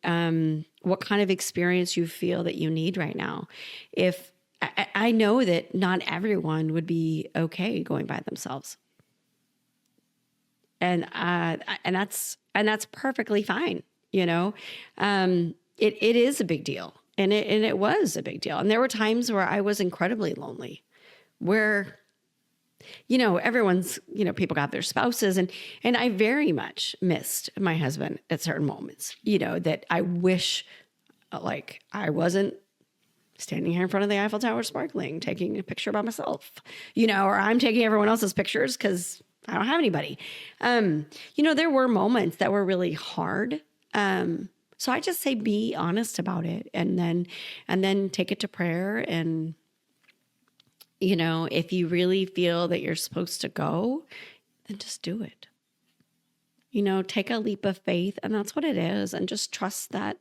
what kind of experience you feel that you need right now. If I know that not everyone would be okay going by themselves. And that's perfectly fine. It is a big deal. And it was a big deal. And there were times where I was incredibly lonely, where, everyone's, people got their spouses and I very much missed my husband at certain moments, that I wish like I wasn't standing here in front of the Eiffel Tower sparkling, taking a picture by myself, or I'm taking everyone else's pictures because I don't have anybody. There were moments that were really hard. So I just say, be honest about it and then take it to prayer. And, if you really feel that you're supposed to go, then just do it. take a leap of faith. And that's what it is. And just trust that,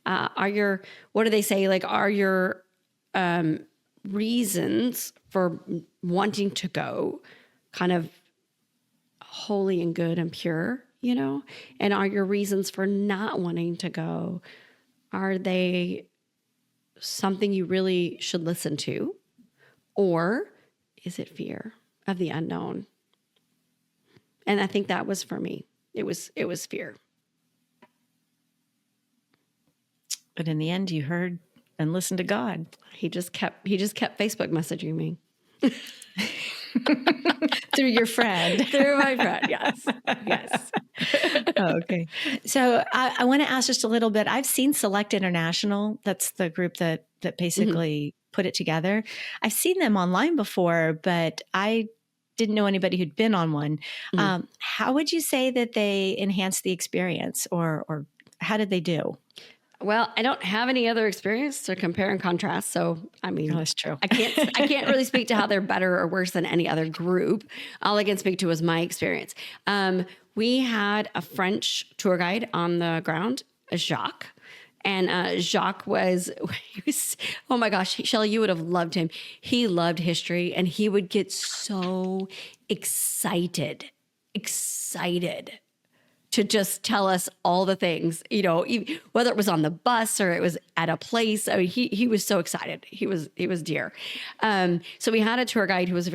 what do they say? Like, are your reasons for wanting to go kind of holy and good and pure, and are your reasons for not wanting to go, are they something you really should listen to, or is it fear of the unknown? And I think that was for me. It was fear. But in the end, you heard and listened to God. He just kept Facebook messaging me. Through your friend. Through my friend, yes. Yes. Okay. So I want to ask just a little bit. I've seen Select International. That's the group that basically put it together. I've seen them online before, but I didn't know anybody who'd been on one. How would you say that they enhanced the experience, or how did they do? Well, I don't have any other experience to compare and contrast. So, I mean, that's true. I can't really speak to how they're better or worse than any other group. All I can speak to is my experience. We had a French tour guide on the ground, Jacques. And Jacques was, oh my gosh, Shelly, you would have loved him. He loved history, and he would get so excited to just tell us all the things, whether it was on the bus or it was at a place. I mean, he was so excited. He was dear. So we had a tour guide who was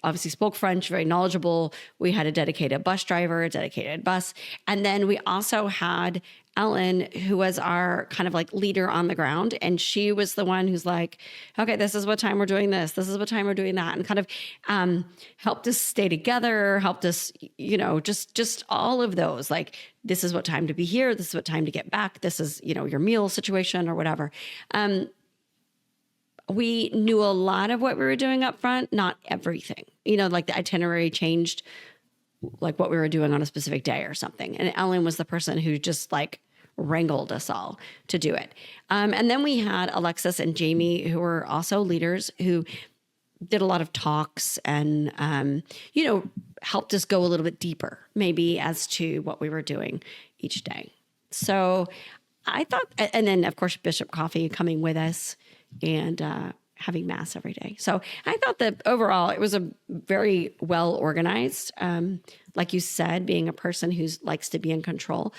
obviously spoke French, very knowledgeable. We had a dedicated bus driver, a dedicated bus. And then we also had Ellen, who was our kind of like leader on the ground. And she was the one who's like, okay, this is what time we're doing this. This is what time we're doing that. And kind of helped us stay together, helped us, just all of those. Like, this is what time to be here. This is what time to get back. This is, your meal situation or whatever. We knew a lot of what we were doing up front, not everything. Like the itinerary changed, like what we were doing on a specific day or something. And Ellen was the person who just like wrangled us all to do it. And then we had Alexis and Jamie, who were also leaders, who did a lot of talks and, helped us go a little bit deeper, maybe as to what we were doing each day. So I thought, and then of course, Bishop Coffee coming with us and having mass every day. So I thought that overall it was a very well organized, like you said, being a person who likes to be in control.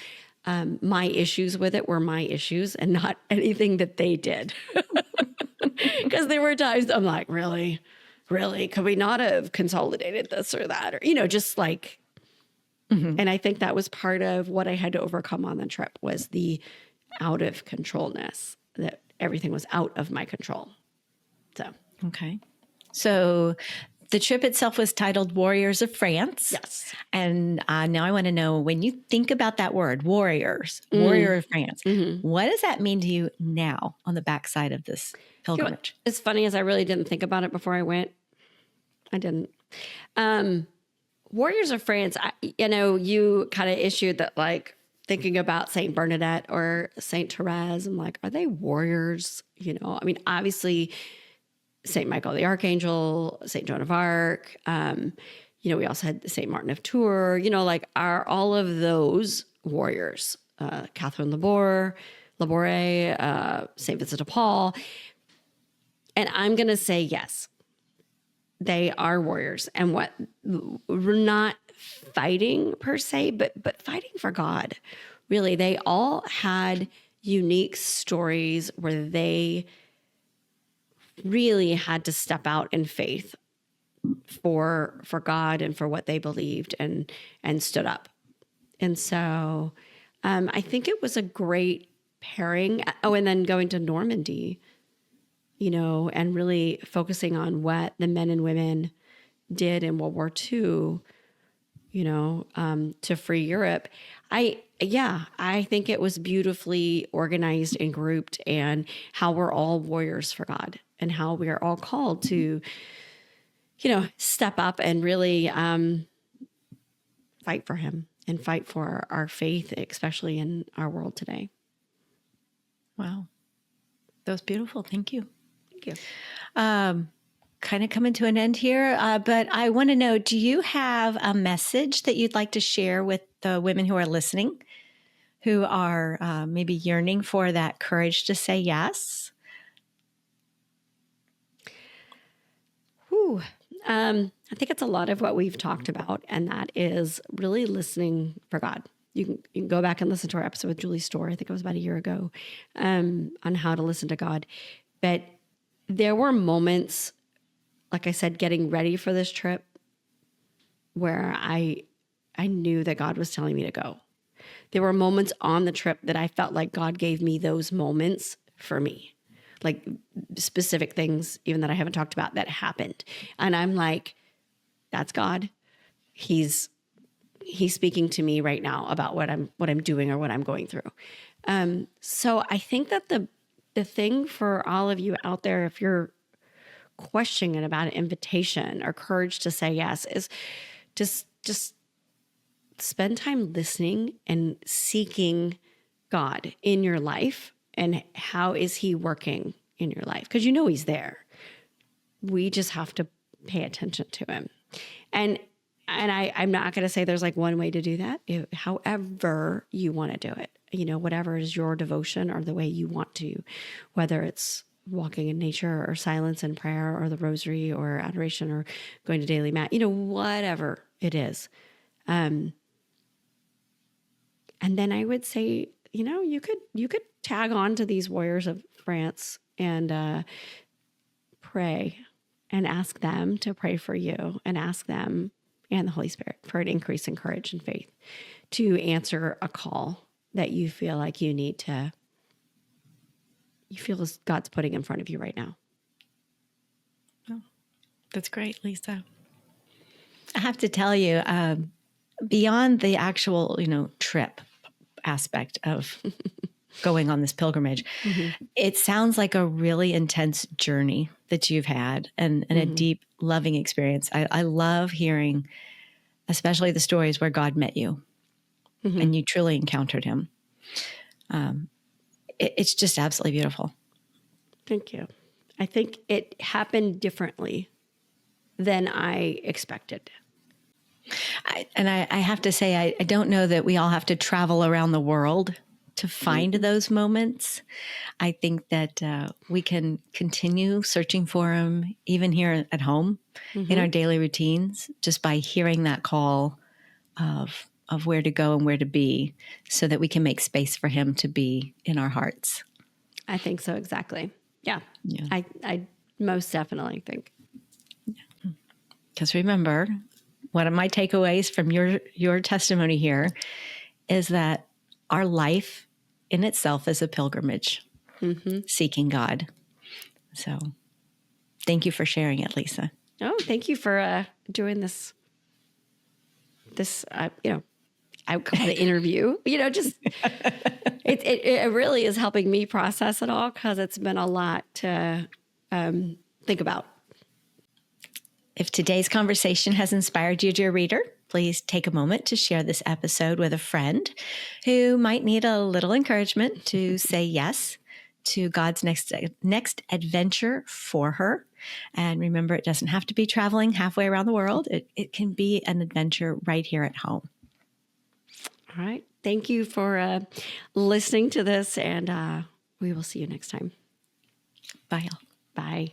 My issues with it were my issues and not anything that they did. Because there were times I'm like, really, could we not have consolidated this or that? Or, just like, and I think that was part of what I had to overcome on the trip was the out of controlness, that everything was out of my control. So, okay. So the trip itself was titled Warriors of France. Yes. And now I want to know, when you think about that word, warrior of France, what does that mean to you now on the backside of this pilgrimage? It's funny, as I really didn't think about it before I went. I didn't. Warriors of France, you kind of issued that, like, thinking about Saint Bernadette or Saint Therese, I'm like, are they warriors? I mean, obviously Saint Michael the Archangel, Saint Joan of Arc. We also had Saint Martin of Tours. Are all of those warriors? Catherine Labore, Saint Vincent de Paul. And I'm going to say yes, they are warriors. And what we're not fighting per se, but fighting for God. Really, they all had unique stories where they really had to step out in faith for God and for what they believed and stood up. And so I think it was a great pairing. Oh, and then going to Normandy, and really focusing on what the men and women did in World War II, to free Europe. I think it was beautifully organized and grouped, and how we're all warriors for God and how we are all called to, step up and really fight for him and fight for our faith, especially in our world today. Wow. That was beautiful. Thank you. Thank you. kind of coming to an end here, but I want to know, do you have a message that you'd like to share with the women who are listening, who are maybe yearning for that courage to say yes? Whew. I think it's a lot of what we've talked about, and that is really listening for God. You can go back and listen to our episode with Julie Storr, I think it was about a year ago, on how to listen to God. But there were moments, like I said, getting ready for this trip where I knew that God was telling me to go. There were moments on the trip that I felt like God gave me those moments for me, like specific things, even that I haven't talked about, that happened. And I'm like, that's God. He's speaking to me right now about what I'm doing or what I'm going through. So I think that the thing for all of you out there, if you're questioning about an invitation or courage to say yes, is just spend time listening and seeking God in your life, and how is he working in your life? Because you know he's there. We just have to pay attention to him. And I'm not going to say there's like one way to do that. However you want to do it, whatever is your devotion or the way you want to, whether it's walking in nature or silence and prayer or the rosary or adoration or going to daily mass, whatever it is. And then I would say, you could tag on to these warriors of France and pray and ask them to pray for you, and ask them and the Holy Spirit for an increase in courage and faith to answer a call that you feel like you feel as God's putting in front of you right now. Oh, that's great, Lisa. I have to tell you, beyond the actual, trip aspect of going on this pilgrimage, it sounds like a really intense journey that you've had, and a deep, loving experience. I love hearing, especially the stories where God met you and you truly encountered him. It's just absolutely beautiful. Thank you. I think it happened differently than I expected. I have to say, I don't know that we all have to travel around the world to find those moments. I think that we can continue searching for them even here at home in our daily routines, just by hearing that call of where to go and where to be, so that we can make space for him to be in our hearts. I think so. Exactly. Yeah. I most definitely think. Because remember, one of my takeaways from your testimony here is that our life in itself is a pilgrimage, seeking God. So thank you for sharing it, Lisa. Oh, thank you for doing this. I would call it interview. Just it really is helping me process it all, because it's been a lot to think about. If today's conversation has inspired you, dear reader, please take a moment to share this episode with a friend who might need a little encouragement to say yes to God's next adventure for her. And remember, it doesn't have to be traveling halfway around the world. It can be an adventure right here at home. All right. Thank you for listening to this, and we will see you next time. Bye, y'all. Bye.